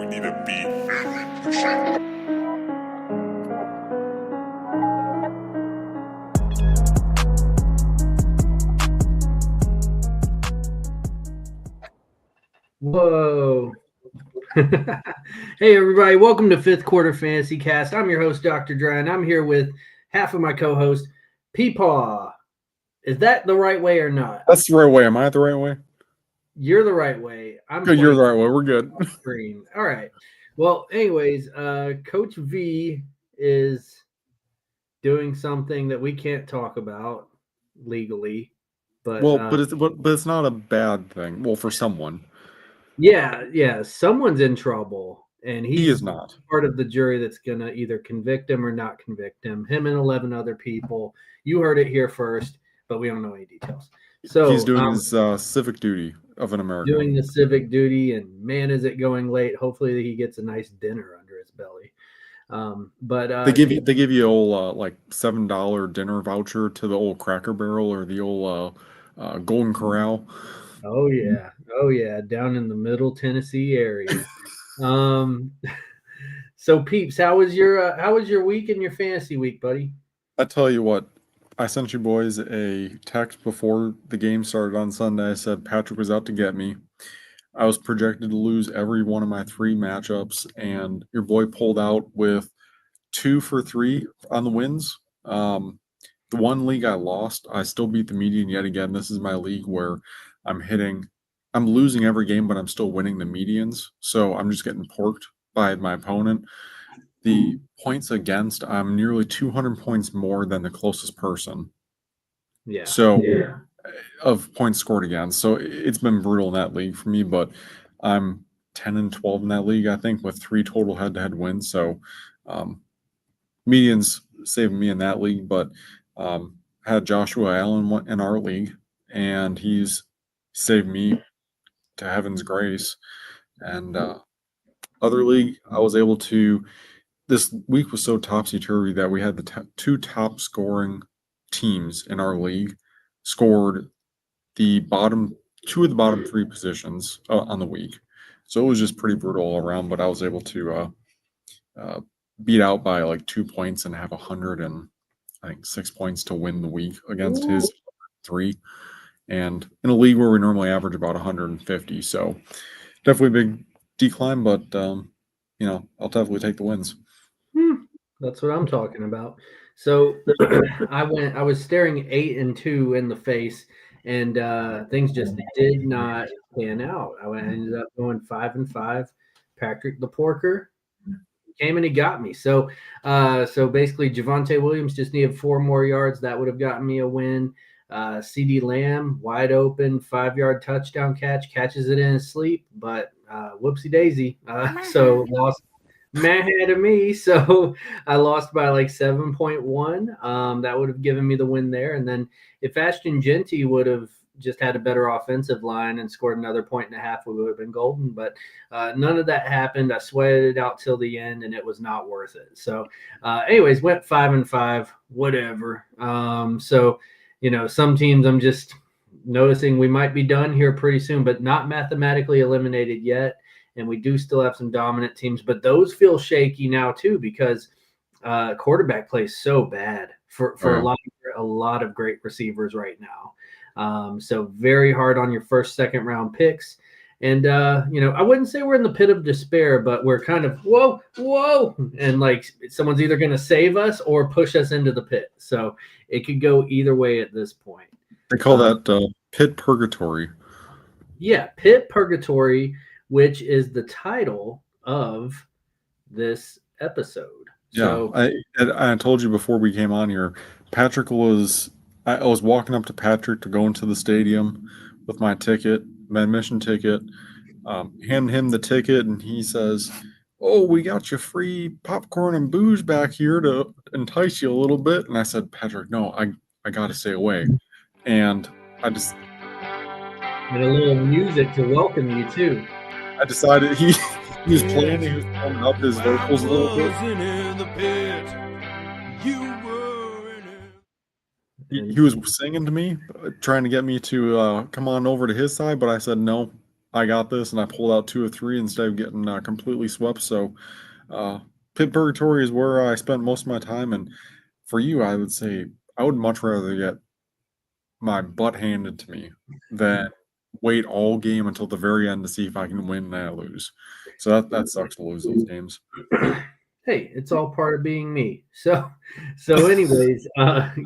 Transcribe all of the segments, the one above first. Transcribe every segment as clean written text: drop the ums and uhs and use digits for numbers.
We need a beat. Whoa. Hey, everybody. Welcome to Fifth Quarter Fantasy Cast. I'm your host, Dr. Dry, and I'm here with half of my co-host, Peepaw. Is that the right way or not? That's the right way. Am I the right way? You're the right way. I'm Good, you're the right way. We're good. Screen. All right. Well, anyways, Coach V is doing something that we can't talk about legally. But it's not a bad thing. Well, for someone. Yeah, someone's in trouble, and He is not part of the jury that's gonna either convict him or not convict him. Him and 11 other people. You heard it here first, but we don't know any details. So he's doing his civic duty of an American. Doing the civic duty, and man, is it going late. Hopefully, he gets a nice dinner under his belly. But they give you old like $7 dinner voucher to the old Cracker Barrel or the old Golden Corral. Oh yeah, down in the Middle Tennessee area. So Peeps, how was your week and your fantasy week, buddy? I tell you what, I sent you boys a text before the game started on Sunday. I said Patrick was out to get me. I was projected to lose every one of my 3 matchups, and your boy pulled out with 2 for 3 on the wins. The one league I lost, I still beat the median yet again. This is my league where I'm losing every game, but I'm still winning the medians. So I'm just getting porked by my opponent. The points against, I'm nearly 200 points more than the closest person. Yeah. So of points scored against. So it's been brutal in that league for me, but I'm 10-12 in that league, I think, with 3 total head-to-head wins. So medians saving me in that league, but had Joshua Allen in our league, and he's saved me to heaven's grace. And other league, I was able to. This week was so topsy-turvy that we had the 2 top scoring teams in our league scored the bottom 2 of the bottom 3 positions on the week. So it was just pretty brutal all around, but I was able to beat out by like 2 points and have 106 points to win the week against his 3. And in a league where we normally average about 150. So definitely a big decline, but I'll definitely take the wins. That's what I'm talking about. So I was staring 8-2 in the face, and things just did not pan out. I ended up going 5-5. Patrick the Porker came and he got me. So basically Javonte Williams just needed 4 more yards. That would have gotten me a win. CD Lamb, wide open, 5-yard touchdown catches it in his sleep, but whoopsie daisy. So lost mad to me. So I lost by like 7.1. That would have given me the win there. And then if Ashton Genty would have just had a better offensive line and scored another 1.5, we would have been golden. But none of that happened. I sweated it out till the end, and it was not worth it. So anyways, went 5-5, whatever. So, some teams I'm just noticing we might be done here pretty soon, but not mathematically eliminated yet. And we do still have some dominant teams, but those feel shaky now too because quarterback play is so bad for a lot of great receivers right now. So very hard on your first, second round picks. And, I wouldn't say we're in the pit of despair, but we're kind of, whoa. And like someone's either going to save us or push us into the pit. So it could go either way at this point. They call that pit purgatory. Yeah, pit purgatory, which is the title of this episode. Yeah, so, I told you before we came on here, I was walking up to Patrick to go into the stadium with my ticket, my admission ticket, hand him the ticket, and he says, "Oh, we got you free popcorn and booze back here to entice you a little bit." And I said, "Patrick, no, I got to stay away." And I just... And a little music to welcome you, too. I decided he was playing, he was warming up his vocals a little bit. He was singing to me, trying to get me to come on over to his side, but I said, no, I got this, and I pulled out 2 or 3 instead of getting completely swept. So, Pit Purgatory is where I spent most of my time. And for you, I would say I would much rather get my butt handed to me than wait all game until the very end to see if I can win and I lose. So that sucks to lose those games. Hey, it's all part of being me. So anyways,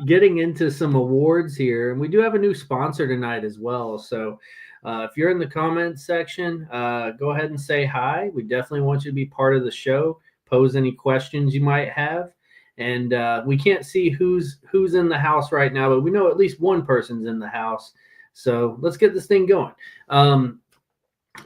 getting into some awards here, and we do have a new sponsor tonight as well. So if you're in the comments section, go ahead and say hi. We definitely want you to be part of the show. Pose any questions you might have. And we can't see who's in the house right now, but we know at least one person's in the house. So let's get this thing going.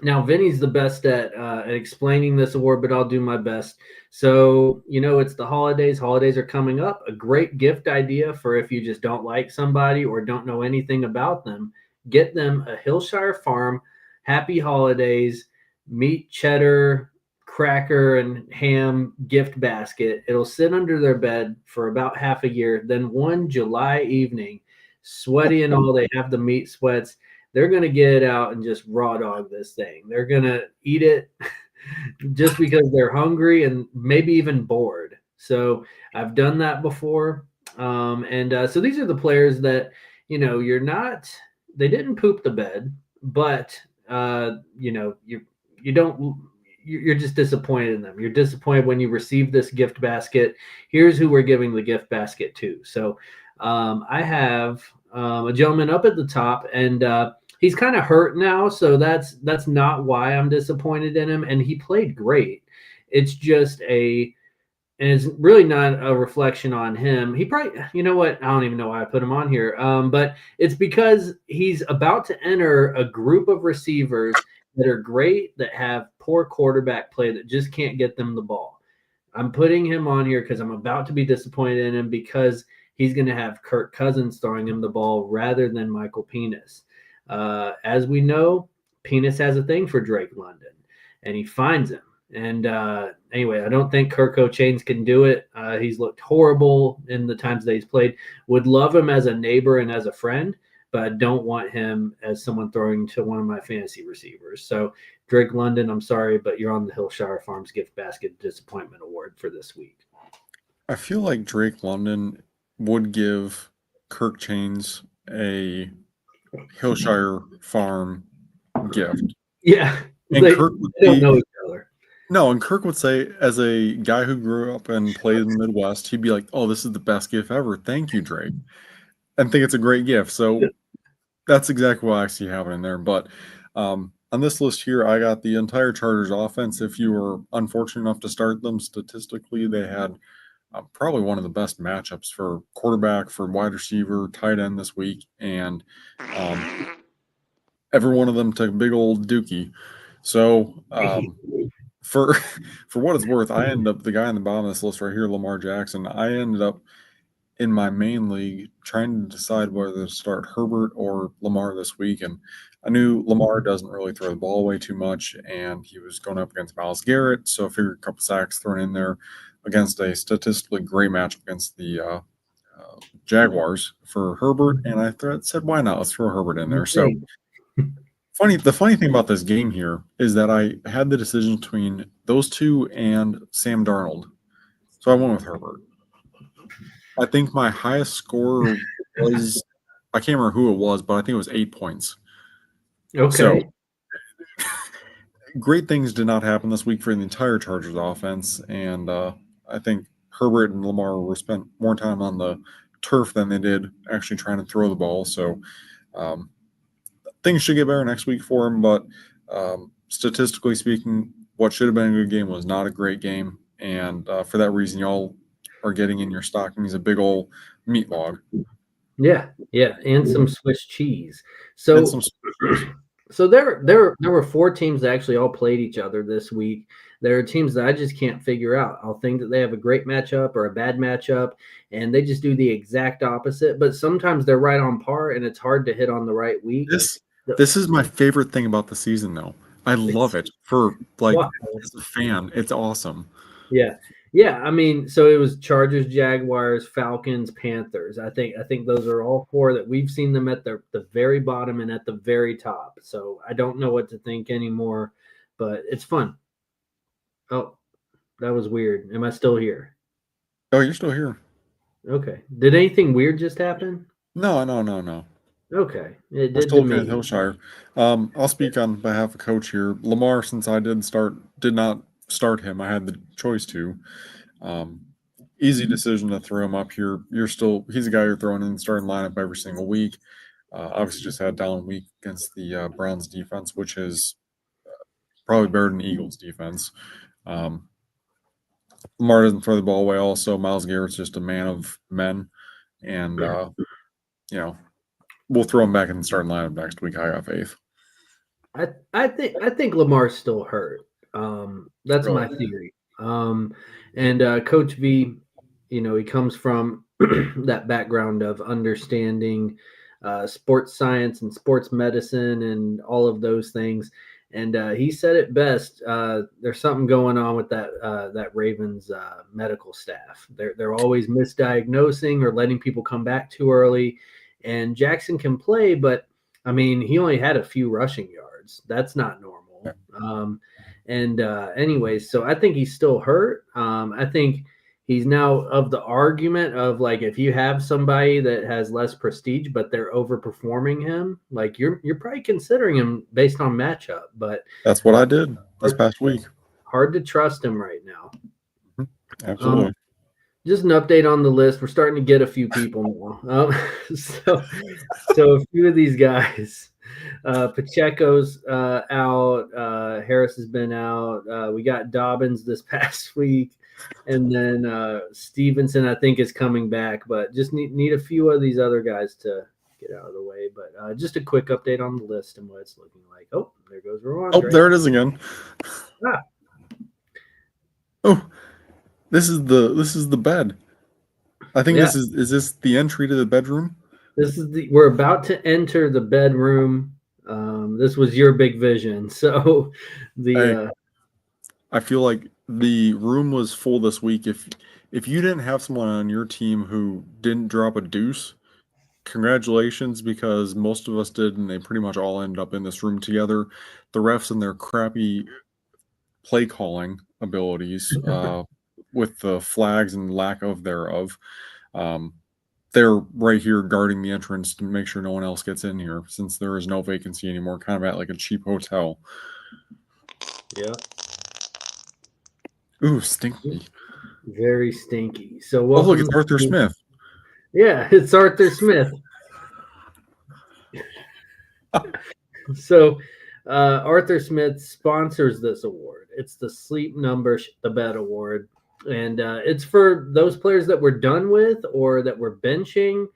Now, Vinny's the best at explaining this award, but I'll do my best. So, it's the holidays. Holidays are coming up. A great gift idea for if you just don't like somebody or don't know anything about them. Get them a Hillshire Farm Happy Holidays meat, cheddar, cracker, and ham gift basket. It'll sit under their bed for about half a year. Then one July evening, sweaty and all, they have the meat sweats. They're going to get it out and just raw dog this thing. They're going to eat it just because they're hungry and maybe even bored. So I've done that before. So these are the players that, they didn't poop the bed, but, you're just disappointed in them. You're disappointed when you receive this gift basket. Here's who we're giving the gift basket to. So I have a gentleman up at the top, and he's kind of hurt now, so that's not why I'm disappointed in him. And he played great. It's just and it's really not a reflection on him. He probably, you know what? I don't even know why I put him on here. But it's because he's about to enter a group of receivers that are great, that have poor quarterback play, that just can't get them the ball. I'm putting him on here because I'm about to be disappointed in him, because he's going to have Kirk Cousins throwing him the ball rather than Michael Penis. As we know, Penis has a thing for Drake London, and he finds him. And anyway, I don't think Kirk O'Chains can do it. He's looked horrible in the times that he's played. Would love him as a neighbor and as a friend, but I don't want him as someone throwing to one of my fantasy receivers. So, Drake London, I'm sorry, but you're on the Hillshire Farms Gift Basket Disappointment Award for this week. I feel like Drake London would give Kirk Chains a Hillshire Farm gift. Yeah. And Kirk would they don't know each other. No, and Kirk would say, as a guy who grew up and played in the Midwest, he'd be like, "Oh, this is the best gift ever. Thank you, Drake." And think it's a great gift. So that's exactly what I see happening there. But on this list here, I got the entire Chargers offense. If you were unfortunate enough to start them, statistically, they had probably one of the best matchups for quarterback, for wide receiver, tight end this week. And every one of them took a big old dookie. So for what it's worth, I ended up, the guy on the bottom of this list right here, Lamar Jackson, I ended up in my main league trying to decide whether to start Herbert or Lamar this week. And I knew Lamar doesn't really throw the ball away too much, and he was going up against Myles Garrett. So I figured a couple sacks thrown in there against a statistically great match against the Jaguars for Herbert. And I said, why not? Let's throw Herbert in there. So the funny thing about this game here is that I had the decision between those two and Sam Darnold. So I went with Herbert. I think my highest score was, I can't remember who it was, but I think it was 8 points. Okay. So great things did not happen this week for the entire Chargers offense. And I think Herbert and Lamar were spent more time on the turf than they did actually trying to throw the ball. So things should get better next week for him. But statistically speaking, what should have been a good game was not a great game. And for that reason, y'all are getting in your stockings a big old meat log. Yeah, and some Swiss cheese. So there were 4 teams that actually all played each other this week. There are teams that I just can't figure out. I'll think that they have a great matchup or a bad matchup, and they just do the exact opposite. But sometimes they're right on par, and it's hard to hit on the right week. This is my favorite thing about the season, though. I love it. For as a fan, it's awesome. Yeah. Yeah, I mean, so it was Chargers, Jaguars, Falcons, Panthers. I think those are all four that we've seen them at the very bottom and at the very top. So I don't know what to think anymore, but it's fun. Oh, that was weird. Am I still here? Oh, you're still here. Okay. Did anything weird just happen? No, no, no, no. Okay. It We're did to still looking at me. Hillshire. I'll speak on behalf of Coach here. Lamar, since I did not start him, I had the choice to. Um, Easy decision to throw him up here. He's a guy you're throwing in the starting lineup every single week. Obviously, just had a down week against the Browns defense, which is probably better than the Eagles defense. Um, Lamar doesn't throw the ball away. Also, Miles Garrett's just a man of men, and you know we'll throw him back in the starting lineup next week. I got faith. I think Lamar's still hurt. That's my Really? theory. And Coach V, he comes from that background of understanding sports science and sports medicine and all of those things. And he said it best. There's something going on with that Ravens medical staff. They're always misdiagnosing or letting people come back too early. And Jackson can play, but I mean, he only had a few rushing yards. That's not normal. And anyways, so I think he's still hurt. I think he's now of the argument of like if you have somebody that has less prestige but they're overperforming him, like you're probably considering him based on matchup, but That's what I did this past week. hard to trust him right now. Absolutely. Just an update on the list. We're starting to get a few people now. So a few of these guys. Pacheco's out. Harris has been out. We got Dobbins this past week, and then Stevenson I think is coming back, but just need a few of these other guys to get out of the way. But just a quick update on the list and what it's looking like. Oh, there goes Rowan. Oh, there it is again. Ah. Oh, this is the bed. I think this is this the entry to the bedroom? We're about to enter the bedroom. This was your big vision. So I feel like the room was full this week. If you didn't have someone on your team who didn't drop a deuce, congratulations, because most of us did, and they pretty much all ended up in this room together. The refs and their crappy play calling abilities, with the flags and lack of thereof, they're right here guarding the entrance to make sure no one else gets in here, since there is no vacancy anymore, kind of at like a cheap hotel. Yeah. Ooh, stinky. Very stinky. So look, it's Arthur Smith. Yeah, it's Arthur Smith. So Arthur Smith sponsors this award. It's the Sleep Number the Bed Award. And it's for those players that we're done with or that we're benching.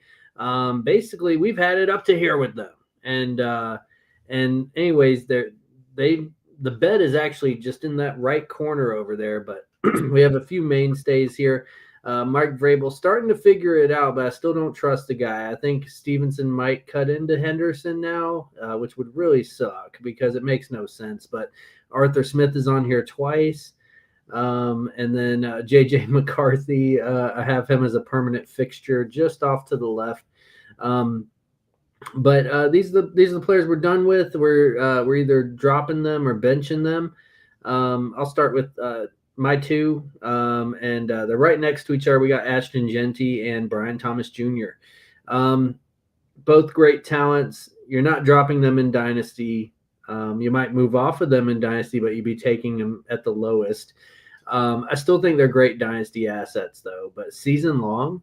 Basically, we've had it up to here with them. And anyways, the bed is actually just in that right corner over there. But we have a few mainstays here. Mike Vrabel starting to figure it out, but I still don't trust the guy. I think Stevenson might cut into Henderson now, which would really suck because it makes no sense. But Arthur Smith is on here twice. And then JJ McCarthy, I have him as a permanent fixture just off to the left. But these are the players we're done with. We're either dropping them or benching them. I'll start with my two, and they're right next to each other. We got Ashton Genty and Brian Thomas Jr. Both great talents. You're not dropping them in Dynasty. You might move off of them in Dynasty, but you'd be taking them at the lowest. I still think they're great Dynasty assets, though. But season long,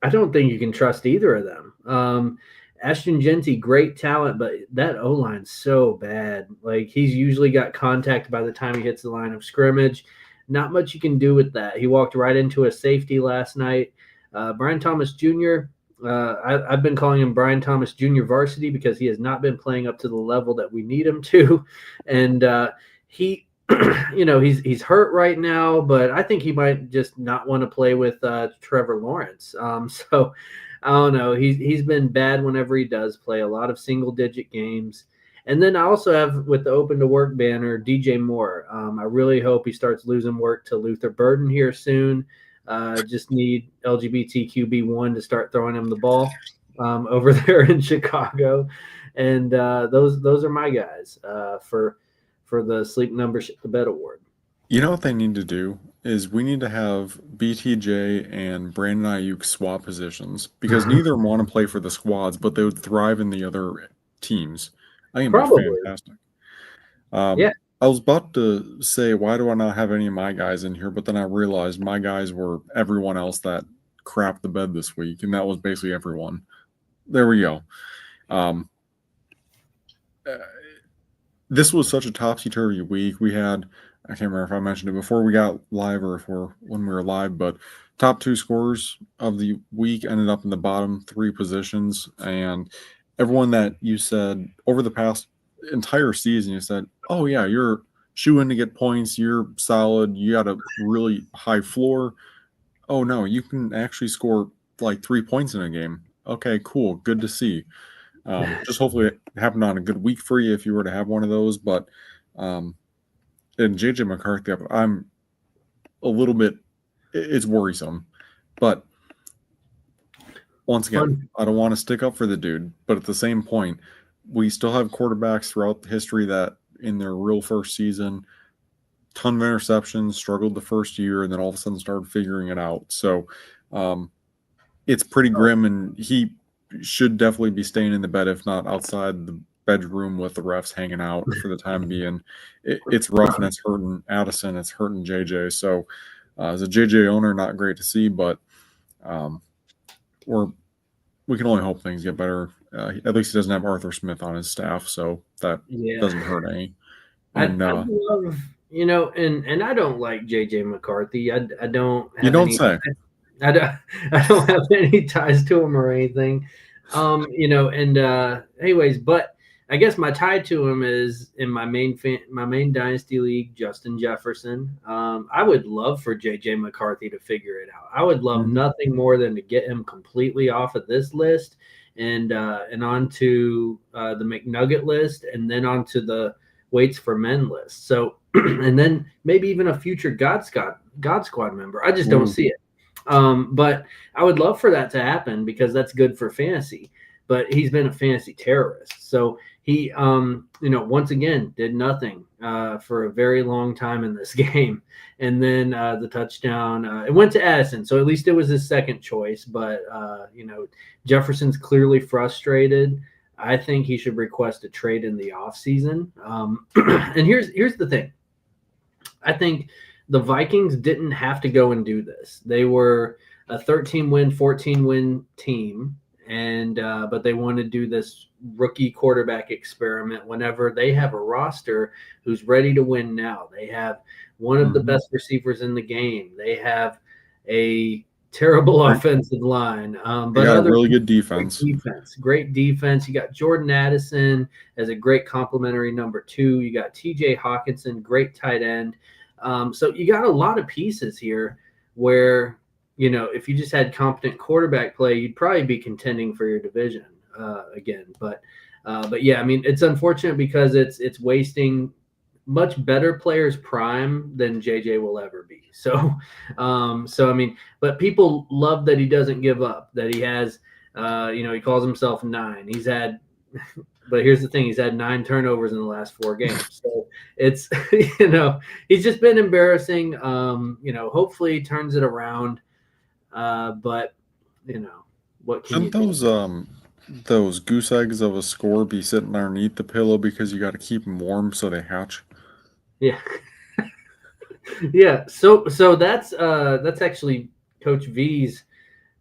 I don't think you can trust either of them. Ashton Genty, great talent, but that O-line's so bad. Like, he's usually got contact by the time he hits the line of scrimmage. Not much you can do with that. He walked right into a safety last night. Brian Thomas Jr., I've been calling him Brian Thomas Jr. varsity because he has not been playing up to the level that we need him to. And he, he's hurt right now, but I think he might just not want to play with Trevor Lawrence. So I don't know. He's been bad whenever he does play, a lot of single-digit games. And then I also have with the Open to Work banner, DJ Moore. I really hope he starts losing work to Luther Burden here soon. Just need LGBTQB1 to start throwing him the ball over there in Chicago. And those are my guys for the Sleep Number Shit the Bed Award. You know what they need to do is we need to have BTJ and Brandon Ayuk swap positions because neither want to play for the squads, but they would thrive in the other teams. I think it'd be Probably. fantastic. Yeah. I was about to say, why do I not have any of my guys in here? But then I realized my guys were everyone else that crapped the bed this week, and that was basically everyone. There we go. This was such a topsy-turvy week. We had, I can't remember if I mentioned it before we got live or when we were live, but top 2 scorers of the week ended up in the bottom 3 positions. And everyone that you said over the past entire season, you said, oh yeah, you're shoo-in to get points, you're solid, you got a really high floor. Oh no, you can actually score like 3 points in a game. Okay, cool, good to see. Just hopefully it happened on a good week for you if you were to have one of those. But and JJ McCarthy, I'm a little bit, it's worrisome. But once again, I don't want to stick up for the dude. But at the same point, we still have quarterbacks throughout the history that in their real first season, ton of interceptions, struggled the first year, and then all of a sudden started figuring it out. So it's pretty grim, and he should definitely be staying in the bed, if not outside the bedroom with the refs hanging out for the time being. It's rough, and it's hurting Addison. It's hurting JJ. So as a JJ owner, not great to see, but we can only hope things get better. At least he doesn't have Arthur Smith on his staff, so that doesn't hurt any. And I love, and I don't like JJ McCarthy. I don't have you don't say. I don't have any ties to him or anything. Anyways, but I guess my tie to him is in my main dynasty league, Justin Jefferson. I would love for JJ McCarthy to figure it out. I would love nothing more than to get him completely off of this list and onto the McNugget list, and then onto the Waits for Men list. So, and then maybe even a future God Squad member. I just don't see it. But I would love for that to happen because that's good for fantasy. But he's been a fantasy terrorist. So he, once again, did nothing for a very long time in this game. And then the touchdown, it went to Addison. So at least it was his second choice. But, Jefferson's clearly frustrated. I think he should request a trade in the offseason. And here's the thing. I think the Vikings didn't have to go and do this. They were a 13-win, 14-win team, and but they want to do this rookie quarterback experiment whenever they have a roster who's ready to win now. They have one of the best receivers in the game. They have a terrible offensive line, but got a really good defense. Great defense. You got Jordan Addison as a great complimentary number 2. You got TJ Hawkinson, great tight end. So you got a lot of pieces here where, if you just had competent quarterback play, you'd probably be contending for your division again. But yeah, I mean, it's unfortunate because it's wasting much better players' prime than JJ will ever be. So I mean, but people love that he doesn't give up, that he has, he calls himself 9. He's had, but here's the thing, he's had 9 turnovers in the last 4 games. So it's, he's just been embarrassing. Hopefully he turns it around. But what can Shouldn't those goose eggs of a score be sitting underneath the pillow because you got to keep them warm so they hatch? Yeah. Yeah. So that's actually Coach V's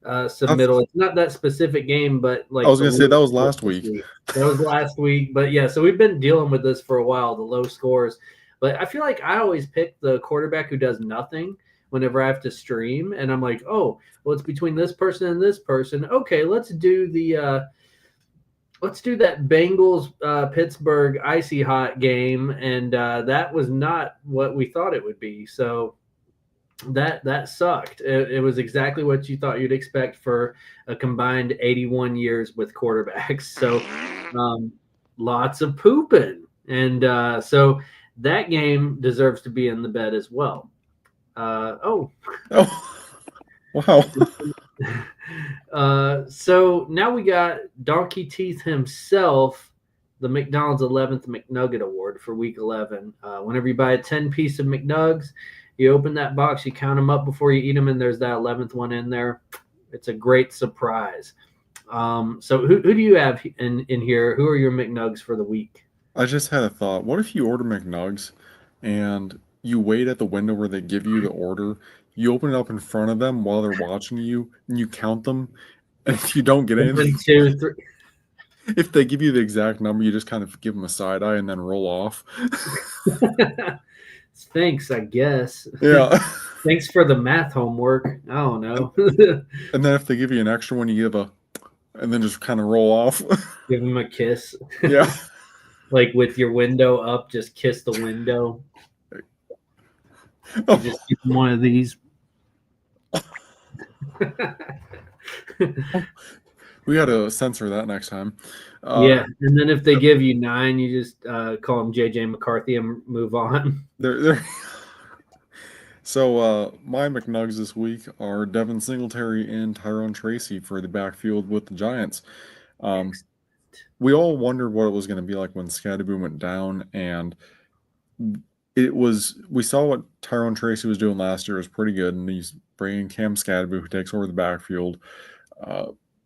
submittal. It's not that specific game, but like I was gonna say that was last week. That was last week. But yeah, so we've been dealing with this for a while, the low scores. But I feel like I always pick the quarterback who does nothing whenever I have to stream. And I'm like, oh, well, it's between this person and this person. Okay, let's do that Bengals Pittsburgh icy hot game, and that was not what we thought it would be. So that sucked. It was exactly what you thought you'd expect for a combined 81 years with quarterbacks. So lots of pooping. And so that game deserves to be in the bed as well. Oh, wow. So now we got Donkey Teeth himself, the McDonald's 11th McNugget Award for Week 11. Whenever you buy a 10-piece of McNugs, you open that box, you count them up before you eat them, and there's that 11th one in there. It's a great surprise. So who do you have in here? Who are your McNugs for the week? I just had a thought. What if you order McNugs and you wait at the window where they give you the order? You open it up in front of them while they're watching you, and you count them. And if you don't get anything, 1, 2, 3. if they give you the exact number, you just kind of give them a side eye and then roll off. Thanks, I guess. Yeah. Thanks for the math homework. I don't know. And then if they give you an extra one, you give and then just kind of roll off. Give them a kiss. Yeah. Like with your window up, just kiss the window. Oh. Just give them one of these. We got to censor that next time. Yeah, and then if they give you 9, you just call them JJ McCarthy and move on. They're So my McNugs this week are Devin Singletary and Tyrone Tracy for the backfield with the Giants. We all wondered what it was going to be like when Scadaboo went down, and we saw what Tyrone Tracy was doing last year was pretty good, and he's bringing Cam Scadaboo, who takes over the backfield.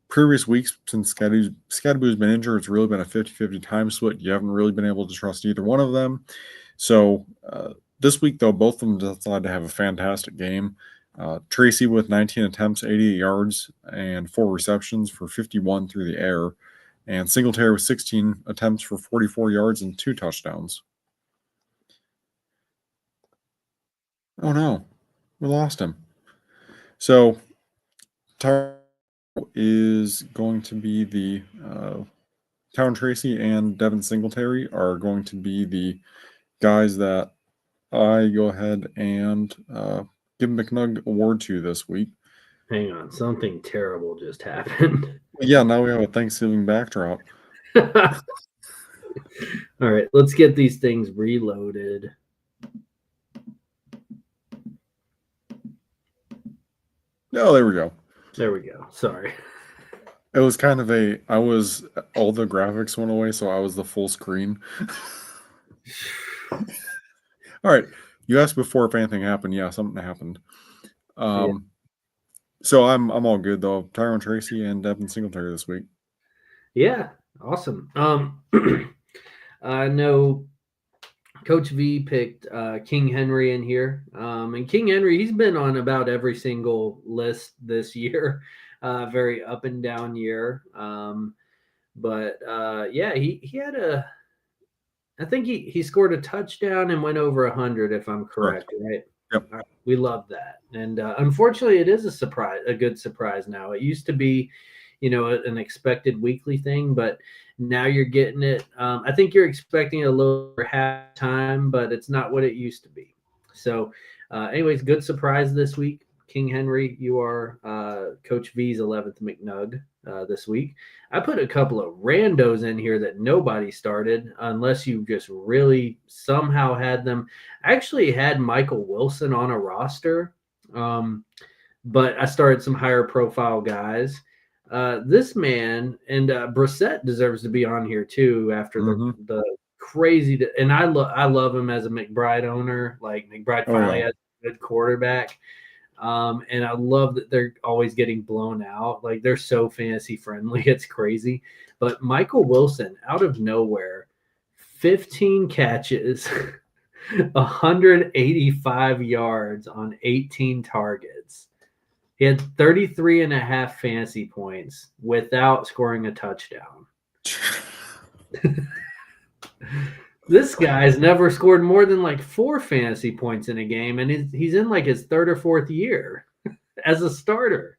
Previous weeks, since Scadaboo's been injured, it's really been a 50-50 time split. You haven't really been able to trust either one of them. So this week, though, both of them decided to have a fantastic game. Tracy with 19 attempts, 88 yards, and 4 receptions for 51 through the air. And Singletary with 16 attempts for 44 yards and 2 touchdowns. Oh, no. We lost him. So, Tyrone is going to be the Tyrone Tracy and Devin Singletary are going to be the guys that I go ahead and give McNug award to this week. Hang on, something terrible just happened. Yeah, now we have a Thanksgiving backdrop. All right, let's get these things reloaded. Oh, there we go. There we go. Sorry. It was kind of all the graphics went away, so I was the full screen. All right. You asked before if anything happened. Yeah, something happened. Yeah. So I'm all good though. Tyrone Tracy and Devin Singletary this week. Yeah, awesome. I know Coach V picked King Henry in here. And King Henry, he's been on about every single list this year. Very up and down year. But yeah, he had I think he scored a touchdown and went over 100, if I'm correct, right? Yep. Right. We love that. And unfortunately, it is a good surprise now. It used to be, an expected weekly thing, but now you're getting it. I think you're expecting a little over half time, but it's not what it used to be. So anyways, good surprise this week. King Henry, you are Coach V's 11th McNug this week. I put a couple of randos in here that nobody started unless you just really somehow had them. I actually had Michael Wilson on a roster, but I started some higher profile guys. This man and Brissett deserves to be on here too after the crazy – and I love him as a McBride owner. Like McBride finally has a good quarterback. And I love that they're always getting blown out. Like they're so fantasy friendly. It's crazy. But Michael Wilson out of nowhere, 15 catches, 185 yards on 18 targets. He had 33 and a half fantasy points without scoring a touchdown. This guy's never scored more than like 4 fantasy points in a game, and he's in like his 3rd or 4th year as a starter.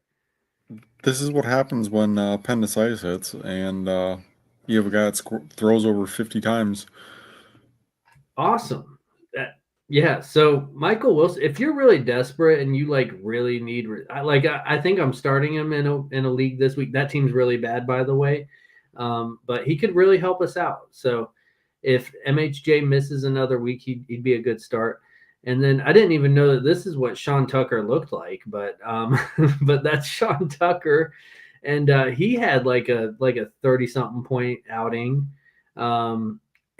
This is what happens when appendicitis hits, and you have a guy that throws over 50 times. Awesome. Yeah. So Michael Wilson, if you're really desperate and you like really need, I think I'm starting him in a league this week. That team's really bad, by the way. but he could really help us out. So if MHJ misses another week, he'd be a good start. And then I didn't even know that this is what Sean Tucker looked like, but but that's Sean Tucker, and he had like a 30-something point outing.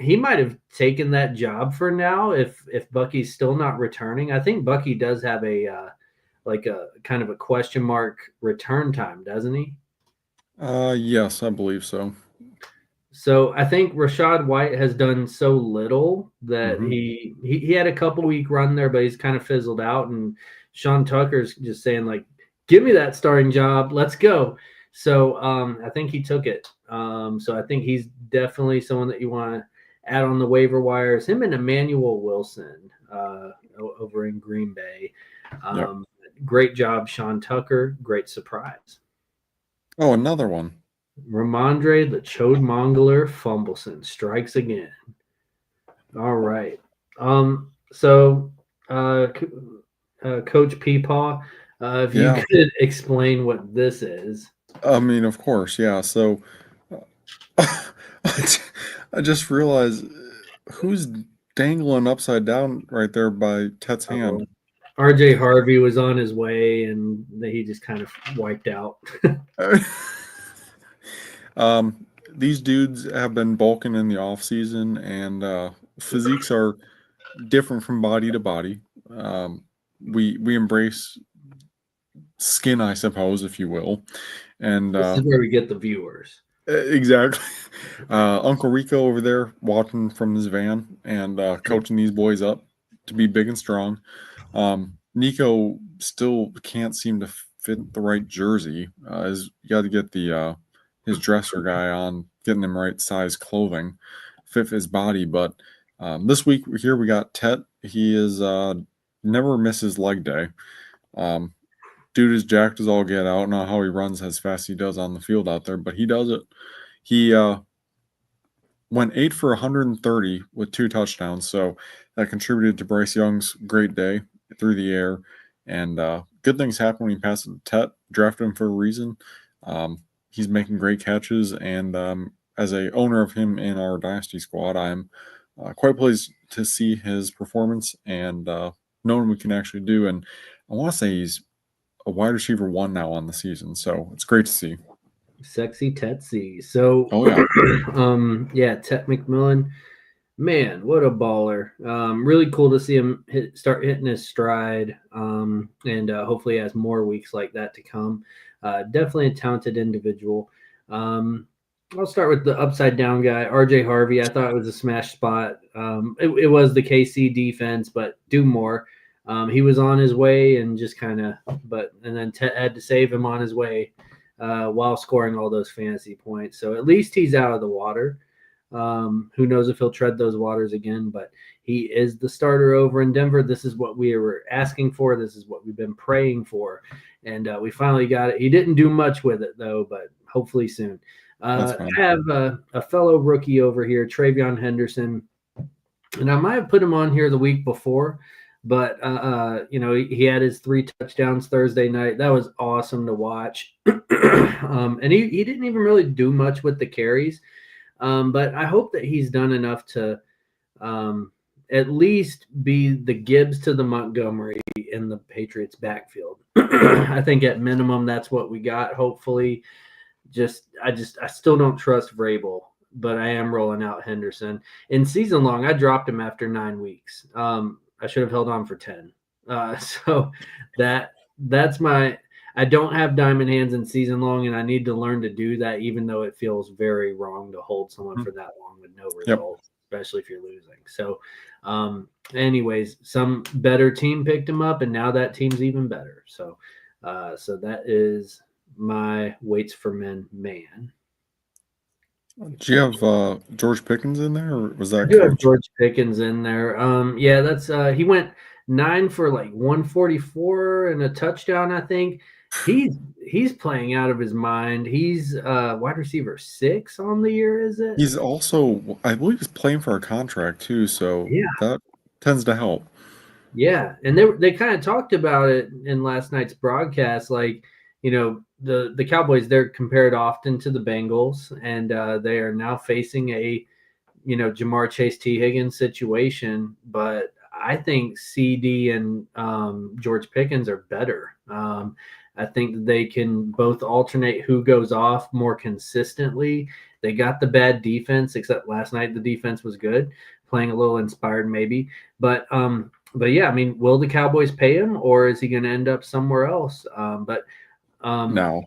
He might have taken that job for now if Bucky's still not returning. I think Bucky does have a like a kind of a question mark return time, doesn't he? Yes, I believe so. So I think Rashad White has done so little that Mhm. he had a couple week run there, but he's kind of fizzled out. And Sean Tucker's just saying like, "Give me that starting job, let's go." So I think he took it. So I think he's definitely someone that you want to add on the waiver wires. Him and Emmanuel Wilson over in Green Bay. Yep. Great job, Sean Tucker. Great surprise. Oh, another one. Ramondre the Chode Mongler Fumbleson strikes again. All right. So, Coach Peepaw, if you Yeah. could explain what this is. I mean, of course, yeah. So I just realized who's dangling upside down right there by Tet's hand. RJ Harvey was on his way, and he just kind of wiped out. These dudes have been bulking in the off season, and physiques are different from body to body. We embrace skin, I suppose, if you will, and This is where we get the viewers. exactly. Uncle Rico over there watching from his van and coaching these boys up to be big and strong. Nico still can't seem to fit the right jersey. You got to get the his dresser guy on, getting him right size clothing, fit his body. But this week here we got Tet. He is never misses leg day. Dude is jacked as all get out. I don't know how he runs as fast as he does on the field out there, but he does it. He went 8 for 130 with 2 touchdowns, so that contributed to Bryce Young's great day through the air. And good things happen when you pass it to Tet. Drafted him for a reason. He's making great catches, and as a owner of him in our dynasty squad, I'm quite pleased to see his performance and knowing we can actually do. And I want to say he's a wide receiver 1 now on the season, so it's great to see. Sexy Tetsy. So, Oh yeah, yeah, Tet McMillan, man, what a baller! Really cool to see him start hitting his stride, and hopefully he has more weeks like that to come. Definitely a talented individual. I'll start with the upside down guy, RJ Harvey. I thought it was a smash spot. It was the KC defense, but do more. He was on his way and just kind of, and then Tet had to save him on his way while scoring all those fantasy points. So at least he's out of the water. Who knows if he'll tread those waters again, but he is the starter over in Denver. This is what we were asking for. This is what we've been praying for. And we finally got it. He didn't do much with it, though, but hopefully soon. I have a fellow rookie over here, Travion Henderson, and I might have put him on here the week before, but he had his 3 touchdowns Thursday night. That was awesome to watch. And he didn't even really do much with the carries, but I hope that he's done enough to at least be the Gibbs to the Montgomery in the Patriots backfield. I think at minimum that's what we got. Hopefully, I still don't trust Vrabel, but I am rolling out Henderson. In season long, I dropped him after 9 weeks. I should have held on for 10. So that's my. I don't have diamond hands in season long, and I need to learn to do that, even though it feels very wrong to hold someone for that long with no results, especially if you're losing. So, anyways, some better team picked him up, and now that team's even better. So that is my weights for men man. Do you have George Pickens in there, or was that I do have Coach? George Pickens in there. Yeah, that's he went 9 for like 144 and a touchdown, I think. He's playing out of his mind. He's wide receiver 6 on the year, is it? He's also, I believe, he's playing for a contract too, so that tends to help. Yeah, and they kind of talked about it in last night's broadcast. Like, the Cowboys, they're compared often to the Bengals, and they are now facing a Jamar Chase, T Higgins situation, but I think CD and George Pickens are better. I think they can both alternate who goes off more consistently. They got the bad defense, except last night the defense was good, playing a little inspired maybe. But yeah, I mean, will the Cowboys pay him, or is he going to end up somewhere else? No,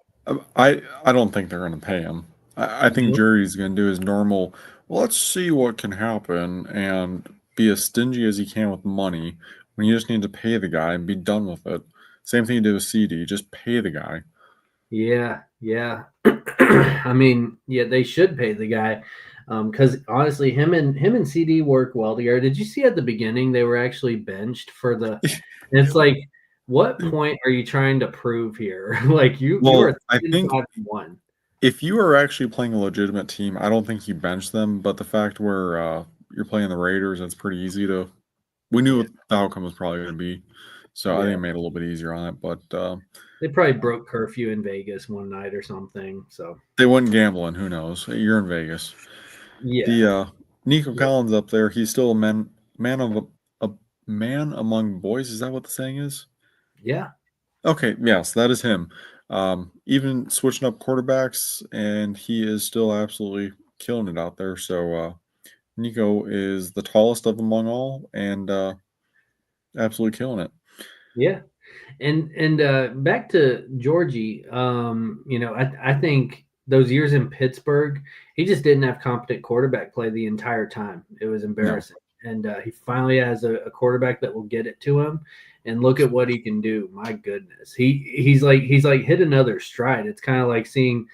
I don't think they're going to pay him. I think Jerry's going to do his normal. Well, let's see what can happen and be as stingy as he can with money when you just need to pay the guy and be done with it. Same thing you did with CD. Just pay the guy. Yeah, yeah. I mean, yeah, they should pay the guy because honestly, him and CD work well together. Did you see at the beginning they were actually benched for the? And it's like, what point are you trying to prove here? Like you Well, are I think 5-1. if you are actually playing a legitimate team, I don't think you bench them. But the fact where you're playing the Raiders, it's pretty easy to. We knew Yeah, what the outcome was probably going to be, so I think yeah. it made it a little bit easier on it. But They probably broke curfew in Vegas one night or something. So they went gambling. Who knows? You're in Vegas. yeah, The Nico yeah, Collins up there, he's still a a man among boys. Is that what the saying is? yeah, Okay, yes, that is him. Even switching up quarterbacks, and he is still absolutely killing it out there. So Nico is the tallest of among all, and absolutely killing it. yeah. And back to Georgie, I think those years in Pittsburgh, he just didn't have competent quarterback play the entire time. It was No, embarrassing. And he finally has a quarterback that will get it to him. And look at what he can do. My goodness. He's like hit another stride. It's kind of like seeing,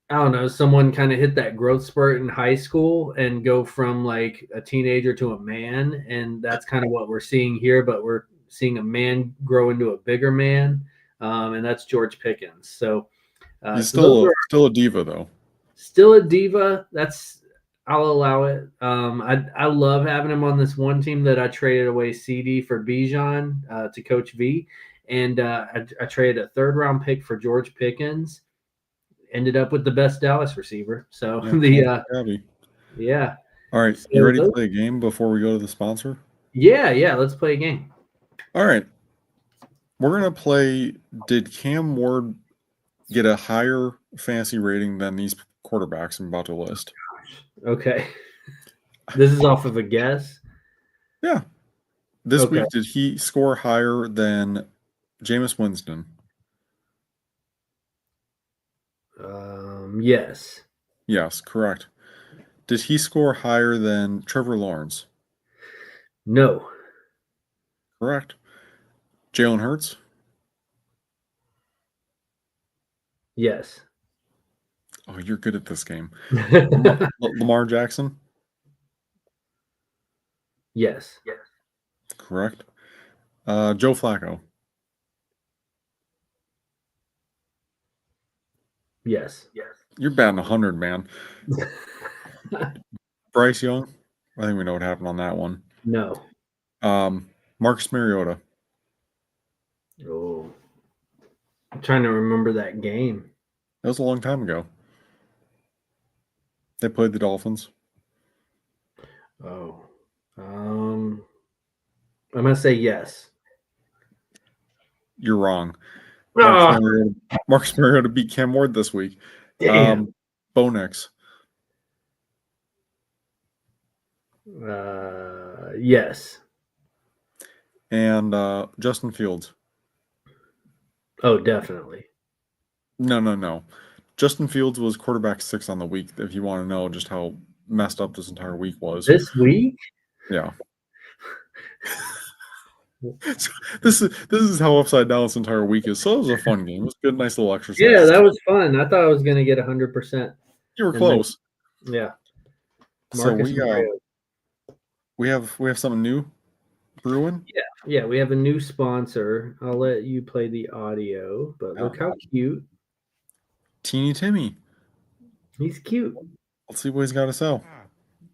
I don't know, someone kind of hit that growth spurt in high school and go from like a teenager to a man. And that's kind of what we're seeing here, but we're seeing a man grow into a bigger man. And that's George Pickens. he's So those are still a diva though. still a diva. I'll allow it. I love having him on this one team that I traded away CD for Bijan to Coach V. And I traded a third round pick for George Pickens, ended up with the best Dallas receiver. So Yeah, not too shabby. yeah. All right, you So ready to play a game before we go to the sponsor? yeah, let's play a game. All right, we're gonna play. Did Cam Ward get a higher fantasy rating than these quarterbacks I'm about to list? Okay. This is off of a guess. Yeah. This Okay. week, did he score higher than Jameis Winston? Yes. Yes, correct. Did he score higher than Trevor Lawrence? No. Correct. Jalen Hurts? Yes. Oh, you're good at this game. Lamar Jackson? Yes. Correct. Joe Flacco? Yes. You're batting 100, man. Bryce Young? I think we know what happened on that one. No. Marcus Mariota? Oh. I'm trying to remember that game. That was a long time ago. They played the Dolphins. Oh. I'm gonna say yes. You're wrong. Oh, Marcus Mariota beat Cam Ward this week. damn. Bo Nix. Yes. And Justin Fields. Oh, definitely. No. Justin Fields was quarterback 6 on the week, if you want to know just how messed up this entire week was. This week? Yeah. So this is how upside down this entire week is. So it was a fun game. It was a good, nice little exercise. Yeah, that was fun. I thought I was gonna get 100%. You were And then, close. yeah. So Marcus Mariota. we have something new brewing. Yeah, we have a new sponsor. I'll let you play the audio, but look how cute. Teeny Timmy. He's cute. Let's see what he's got to sell.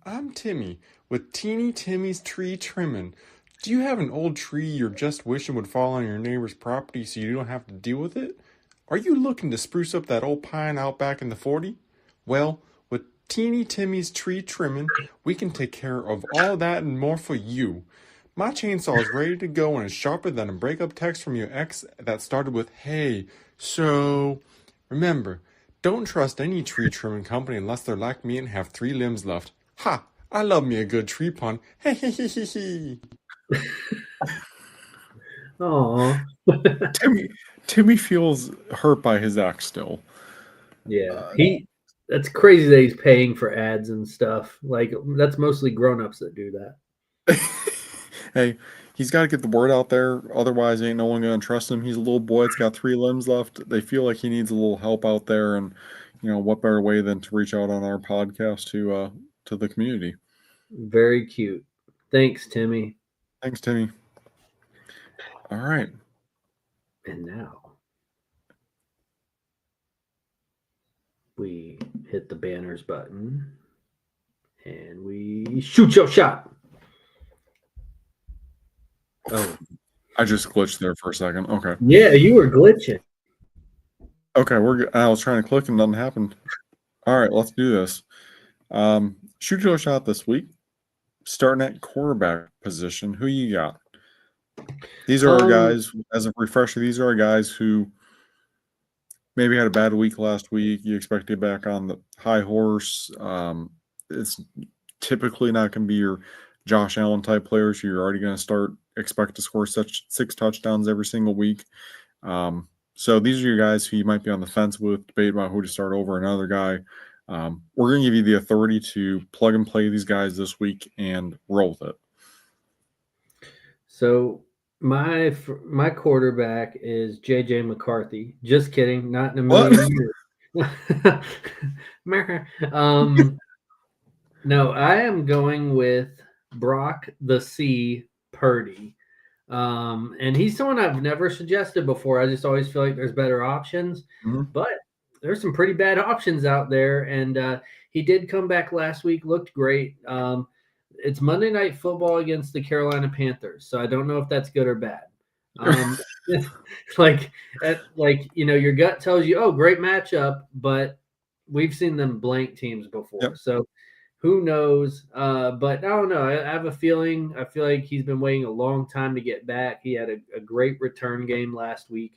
I'm Timmy with Teeny Timmy's Tree Trimming. Do you have an old tree you're just wishing would fall on your neighbor's property so you don't have to deal with it? Are you looking to spruce up that old pine out back in the 40? Well, with Teeny Timmy's tree trimming, we can take care of all that and more for you. My chainsaw is ready to go and is sharper than a breakup text from your ex that started with, "Hey, so..." Remember, don't trust any tree trimming company unless they're like me and have 3 limbs left. Ha! I love me a good tree pun. Hey, hey, hey, hey, hey. Oh, Timmy feels hurt by his ex still. yeah. That's crazy that he's paying for ads and stuff. Like that's mostly grown-ups that do that. Hey, he's got to get the word out there. Otherwise, ain't no one gonna trust him. He's a little boy. It's got 3 limbs left. They feel like he needs a little help out there, and what better way than to reach out on our podcast to the community. Very cute. Thanks, Timmy. Thanks, Timmy. All right. And now we hit the banners button and we shoot your shot. Oh, I just glitched there for a second. Okay. yeah, you were glitching. Okay, we're good. I was trying to click and nothing happened. All right, let's do this. Shoot your shot this week. Starting at quarterback position, who you got? These are our guys, as a refresher, these are our guys who maybe had a bad week last week. You expect to get back on the high horse. It's typically not going to be your Josh Allen type players. You're already going to expect to score 6 touchdowns every single week. So these are your guys who you might be on the fence with, debate about who to start over another guy. We're going to give you the authority to plug and play these guys this week and roll with it. So my quarterback is JJ McCarthy. Just kidding, not in a million years. No, I am going with Brock the C Purdy. And he's someone I've never suggested before. I just always feel like there's better options, but there's some pretty bad options out there. And he did come back last week, looked great. It's Monday Night Football against the Carolina Panthers, so I don't know if that's good or bad. Your gut tells you, oh, great matchup, but we've seen them blank teams before. Yep. So who knows? But I don't know. I have a feeling. I feel like he's been waiting a long time to get back. He had a great return game last week.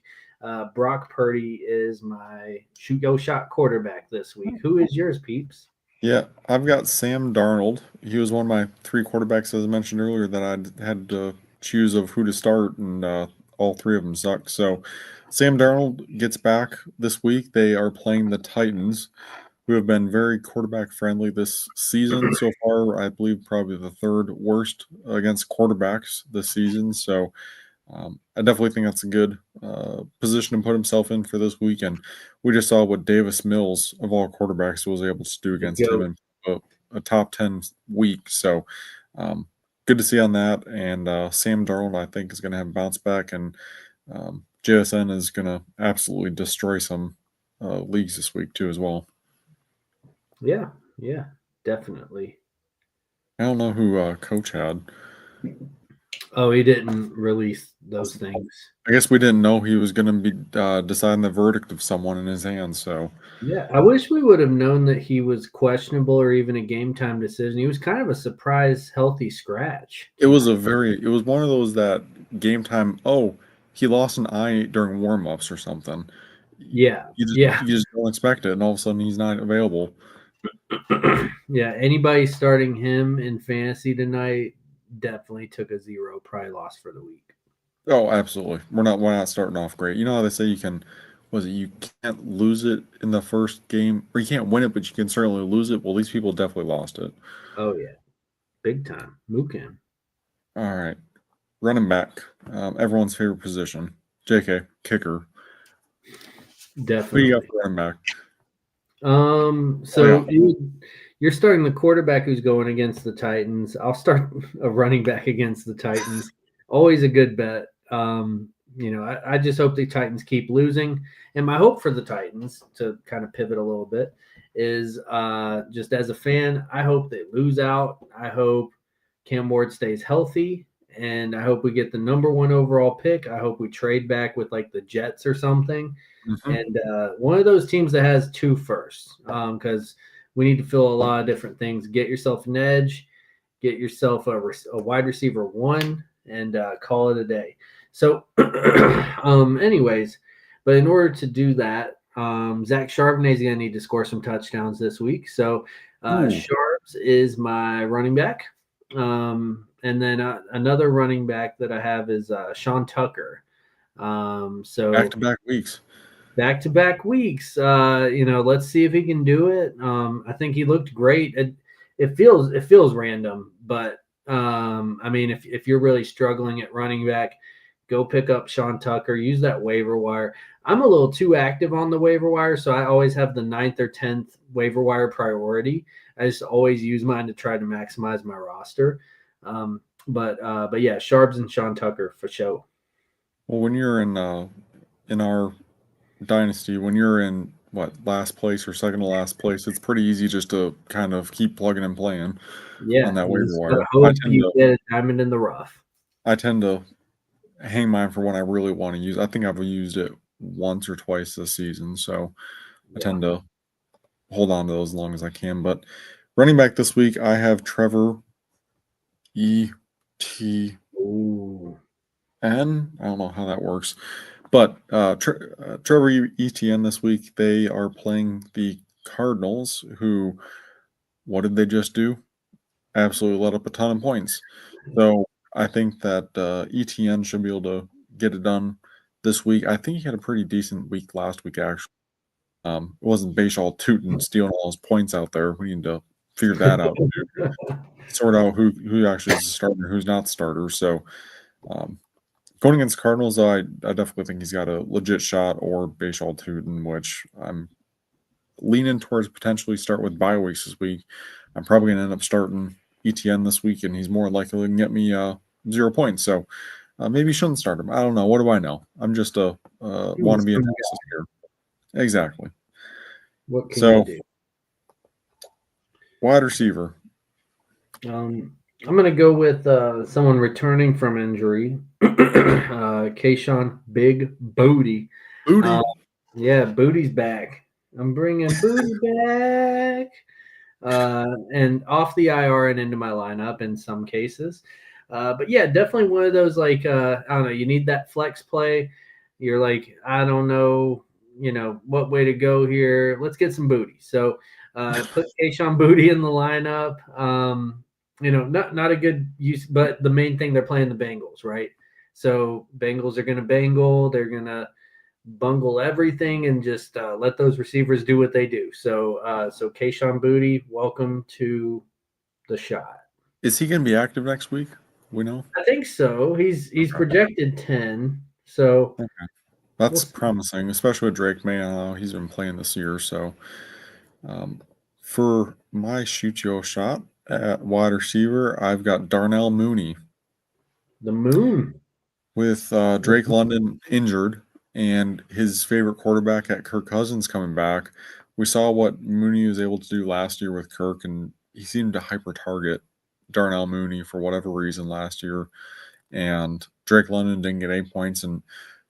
Brock Purdy is my shoot-go-shot quarterback this week. Who is yours, peeps? Yeah, I've got Sam Darnold. He was one of my 3 quarterbacks, as I mentioned earlier, that I had to choose of who to start, and all 3 of them suck. So Sam Darnold gets back this week. They are playing the Titans, who have been very quarterback friendly this season so far. I believe probably the 3rd worst against quarterbacks this season. So I definitely think that's a good position to put himself in for this weekend. We just saw what Davis Mills, of all quarterbacks, was able to do against him in a top 10 week. So good to see on that. And Sam Darnold, I think, is going to have a bounce back. And JSN is going to absolutely destroy some leagues this week, too, as well. Yeah, definitely. I don't know who Coach had. Oh, he didn't release those things. I guess we didn't know he was going to be deciding the verdict of someone in his hands. So yeah, I wish we would have known that he was questionable or even a game time decision. He was kind of a surprise healthy scratch. It was one of those that game time. Oh, he lost an eye during warm-ups or something. Yeah, you just don't expect it, and all of a sudden he's not available. Yeah, anybody starting him in fantasy tonight definitely took a 0, probably lost for the week. Oh, absolutely. We're not starting off great. You know how they say you can't lose it in the first game, or you can't win it, but you can certainly lose it. Well, these people definitely lost it. Oh yeah, big time. Mukim. All right, running back, everyone's favorite position. JK, kicker. Definitely. Who you got for running back? So you're starting the quarterback who's going against the Titans. I'll start a running back against the Titans. Always a good bet. I just hope the Titans keep losing. And my hope for the Titans, to kind of pivot a little bit, is just as a fan, I hope they lose out. I hope Cam Ward stays healthy and I hope we get the number 1 overall pick. I hope we trade back with like the Jets or something, and one of those teams that has 2 firsts, because we need to fill a lot of different things. Get yourself an edge, get yourself a wide receiver 1, and call it a day. So, anyways, but in order to do that, Zach Charbonnet is going to need to score some touchdowns this week. So, Sharps is my running back. And then another running back that I have is Sean Tucker. So back-to-back weeks. Back-to-back weeks. Let's see if he can do it. I think he looked great. It feels random, but I mean, if you're really struggling at running back, go pick up Sean Tucker. Use that waiver wire. I'm a little too active on the waiver wire, so I always have the 9th or 10th waiver wire priority. I just always use mine to try to maximize my roster. But yeah, Sharps and Sean Tucker for sure. Well, when you're in our dynasty, when you're in last place or second to last place, it's pretty easy just to kind of keep plugging and playing on that waiver wire. Hope you get a diamond in the rough. I tend to hang mine for when I really want to use. I think I've used it once or twice this season, so I tend to hold on to those as long as I can. But running back this week, I have Trevor E.T. N. I don't know how that works, but Trevor Etienne this week, they are playing the Cardinals, who, what did they just do? Absolutely let up a ton of points. So I think that Etienne should be able to get it done this week. I think he had a pretty decent week last week, actually. It wasn't Bashal Tootin stealing all his points out there. We need to figure that out. Sort out who actually is a starter and who's not starter. So going against Cardinals, I definitely think he's got a legit shot, or Bashal Tootin, which I'm leaning towards potentially start with bye weeks this week. I'm probably going to end up starting ETN this week, and he's more likely to get me 0 points. So maybe you shouldn't start him. I don't know. What do I know? I'm just a wannabe analysis here. Exactly. What can you do? Wide receiver. I'm going to go with someone returning from injury, Kayshawn Big Booty. Yeah, Booty's back. I'm bringing Booty back. And off the IR and into my lineup in some cases. But yeah, definitely one of those, like, I don't know, you need that flex play. You're like, I don't know, what way to go here. Let's get some Booty. So put Kayshawn Booty in the lineup. Not a good use, but the main thing, they're playing the Bengals, right? So Bengals are going to bangle. They're going to bungle everything and just let those receivers do what they do. So Kayshawn Booty, welcome to the shot. Is he going to be active next week? We know. I think so. He's projected 10. So that's promising, especially with Drake May. He's been playing this year. So for my shoot your shot at wide receiver, I've got Darnell Mooney. The Moon. With Drake London injured and his favorite quarterback at Kirk Cousins coming back, we saw what Mooney was able to do last year with Kirk, and he seemed to hyper-target Darnell Mooney for whatever reason last year. And Drake London didn't get 8 points, and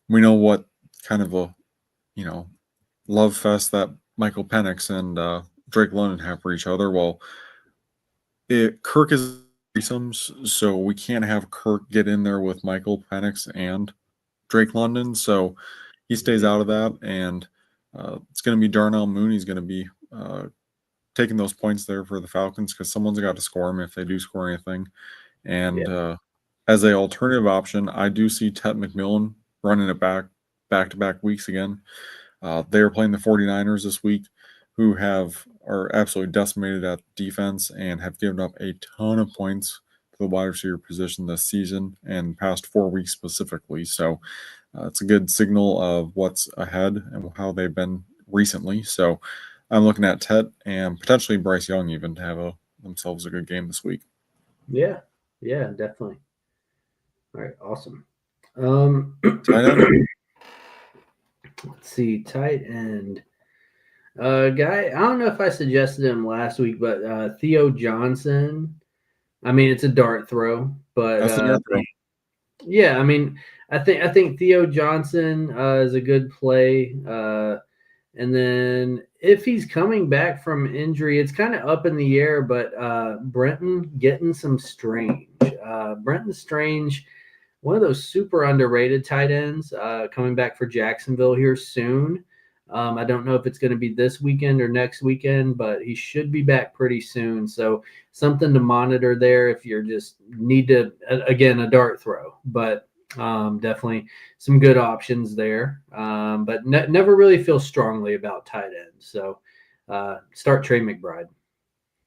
we know what kind of a, love fest that Michael Penix and Drake London have for each other. Well, Kirk is threesomes, so we can't have Kirk get in there with Michael Penix and Drake London, so he stays out of that, and it's going to be Darnell Mooney's going to be taking those points there for the Falcons, because someone's got to score them if they do score anything. And as an alternative option, I do see Tet McMillan running it back-to-back weeks again. They are playing the 49ers this week, who are absolutely decimated at defense and have given up a ton of points to the wide receiver position this season and past 4 weeks specifically. So it's a good signal of what's ahead and how they've been recently. So I'm looking at Tet and potentially Bryce Young even to have themselves a good game this week. Yeah, definitely. All right, awesome. Tight end. Let's see, tight end. Guy, I don't know if I suggested him last week, but Theo Johnson. I mean, it's a dart throw, but Yeah, I mean, I think Theo Johnson is a good play. And then if he's coming back from injury, it's kind of up in the air. But Brenton getting some Strange. Brenton Strange, one of those super underrated tight ends, coming back for Jacksonville here soon. I don't know if it's going to be this weekend or next weekend, but he should be back pretty soon. So something to monitor there if you're just need to, again, a dart throw. But definitely some good options there. But never really feel strongly about tight ends. So start Trey McBride.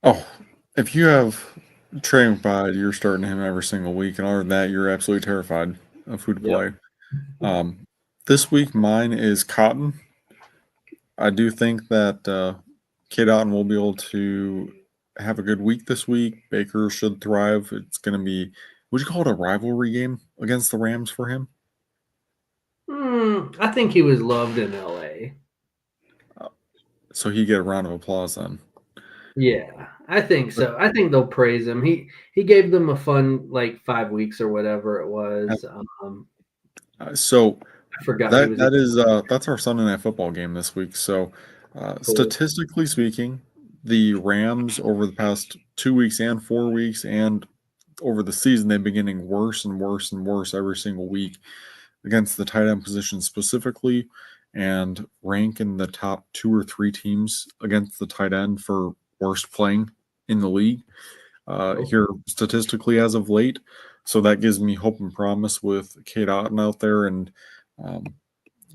Oh, if you have Trey McBride, you're starting him every single week, and other than that, you're absolutely terrified of who to Yep. play. This week, mine is Cotton. I do think that Kate Otten will be able to have a good week this week. Baker should thrive. It's going to be, would you call it a rivalry game against the Rams for him? I think he was loved in LA. So he get a round of applause then. Yeah, I think so. I think they'll praise him. He gave them a fun 5 weeks or whatever it was. So I forgot he was that's our Sunday Night Football game this week. So cool. statistically speaking, the Rams over the past 2 weeks and 4 weeks and over the season, they've been getting worse and worse and worse every single week against the tight end position specifically, and rank in the top 2 or 3 teams against the tight end for worst playing in the league here statistically as of late. So that gives me hope and promise with Kate Otten out there, and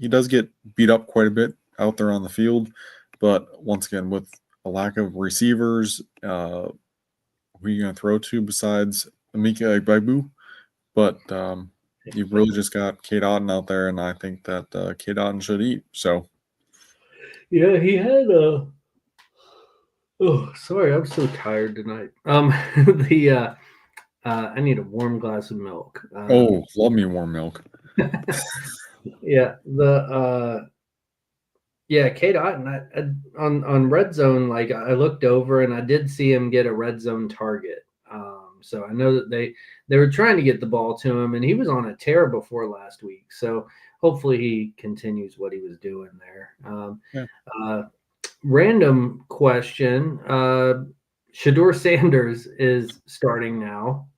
he does get beat up quite a bit out there on the field. But once again, with a lack of receivers, who are you going to throw to besides Emeka Egbubu? But you've really just got Kate Otten out there, and I think that Kate Otten should eat. So yeah, he had a. Oh, sorry, I'm so tired tonight. The I need a warm glass of milk. Love me warm milk. Yeah, Kate Otten. On red zone, I looked over and I did see him get a red zone target. So I know that they were trying to get the ball to him, and he was on a tear before last week. So hopefully he continues what he was doing there. Random question: Shador Sanders is starting now,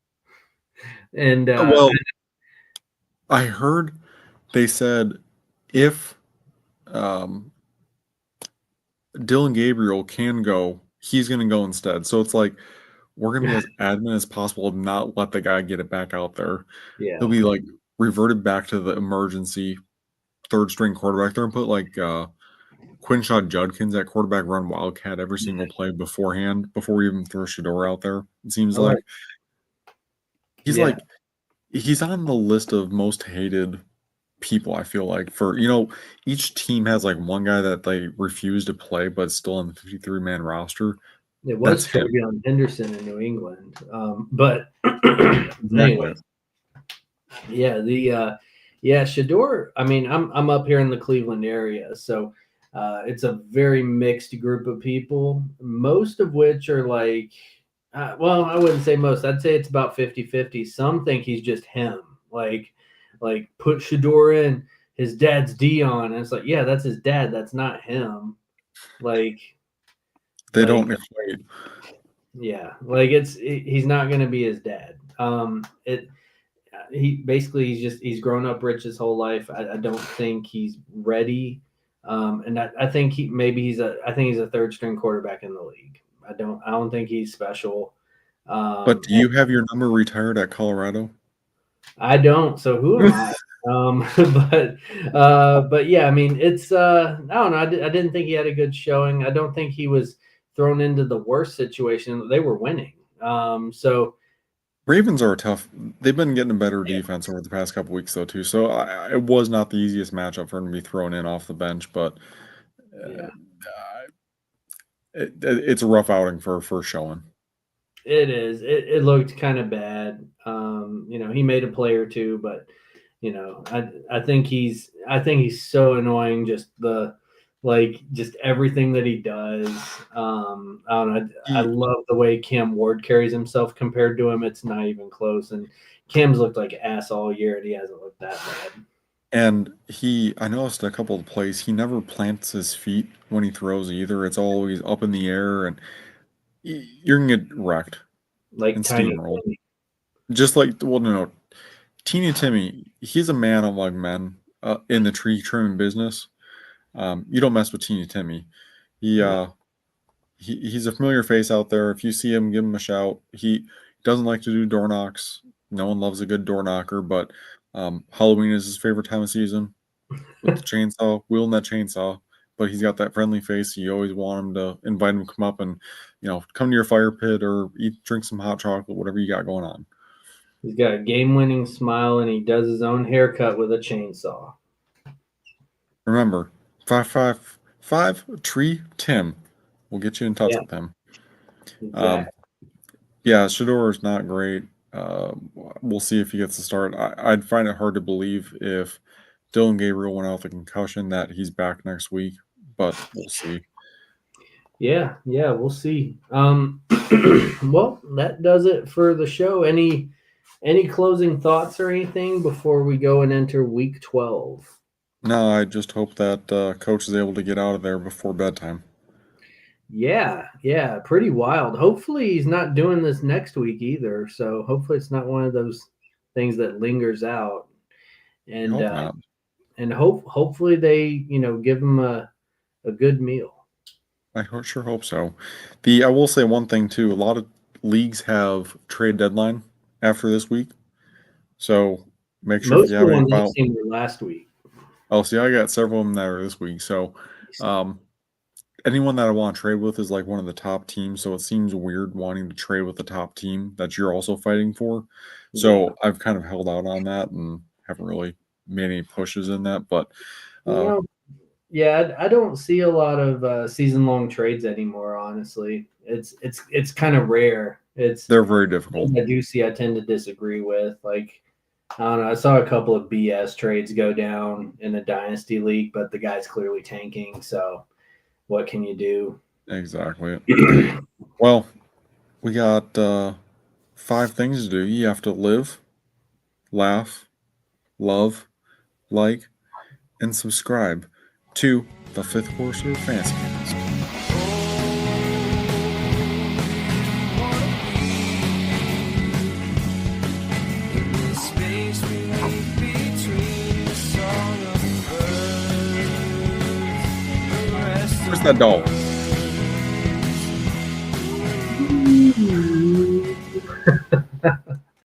and Well, I heard they said if Dylan Gabriel can go, he's going to go instead. So it's like we're going to be as adamant as possible to not let the guy get it back out there. yeah, He'll be reverted back to the emergency third string quarterback there and put Quinshaw Judkins at quarterback, run Wildcat every single play beforehand before we even throw Shador out there. It seems like he's he's on the list of most hated people. I feel like for each team has one guy that they refuse to play but still on the 53-man roster. It was Trevion Henderson in New England, but anyways, Shador. I mean, I'm up here in the Cleveland area, so it's a very mixed group of people. Most of which are I wouldn't say most. I'd say it's about 50-50. Some think he's just him, like put Shador in. His dad's Dion, and it's yeah, that's his dad. That's not him. They don't equate. Yeah, he's not going to be his dad. He's grown up rich his whole life. I don't think he's ready, and I think he's a third string quarterback in the league. I don't think he's special. But do you have your number retired at Colorado? I don't. So who am I? But yeah, I mean, it's I don't know. I didn't think he had a good showing. I don't think he was thrown into the worst situation. They were winning. So Ravens are tough. They've been getting a better defense over the past couple weeks though too. So it was not the easiest matchup for him to be thrown in off the bench, but it's a rough outing for a first showing. It is. It looked kind of bad. He made a play or two, but I think he's so annoying. Just the Like just everything that he does. I don't know. I love the way Cam Ward carries himself compared to him. It's not even close. And Cam's looked like ass all year, and he hasn't looked that bad. And I noticed a couple of plays, he never plants his feet when he throws either. It's always up in the air, and you're gonna get wrecked Like and Tiny steamrolled. Timmy. Just like, well, no, Teeny Timmy, he's a man among men in the tree trimming business. You don't mess with Teeny Timmy. He's a familiar face out there. If you see him, give him a shout. He doesn't like to do door knocks. No one loves a good door knocker, but Halloween is his favorite time of season. With the chainsaw, wielding that chainsaw. But he's got that friendly face. You always want him to invite him to come up and, come to your fire pit or drink some hot chocolate, whatever you got going on. He's got a game-winning smile, and he does his own haircut with a chainsaw. Remember, 555 Tree Tim. We'll get you in touch with him. Exactly. Shador is not great. We'll see if he gets the start. I'd find it hard to believe if Dylan Gabriel went out with a concussion that he's back next week, but we'll see. Yeah, we'll see. Well, that does it for the show. Any closing thoughts or anything before we go and enter week 12? No, I just hope that coach is able to get out of there before bedtime. Yeah, pretty wild. Hopefully he's not doing this next week either. So hopefully it's not one of those things that lingers out. And hope not. And hopefully they, give him a good meal. I sure hope so. I will say one thing too. A lot of leagues have trade deadline after this week, so make sure Most if you have of the any ones I've seen were last week. Oh, see, I got several of them that are this week. So, anyone that I want to trade with is like one of the top teams. So it seems weird wanting to trade with the top team that you're also fighting for. So I've kind of held out on that and haven't really made any pushes in that. But I don't see a lot of season-long trades anymore. Honestly, it's kind of rare. They're very difficult. I do see. I tend to disagree with. Like, I don't know. I saw a couple of BS trades go down in a dynasty league, but the guy's clearly tanking. So, what can you do? Exactly. Well, we got 5 things to do. You have to live, laugh, love, like, and subscribe to the Fifth Quarter Fantasy Cast. Where's that dog?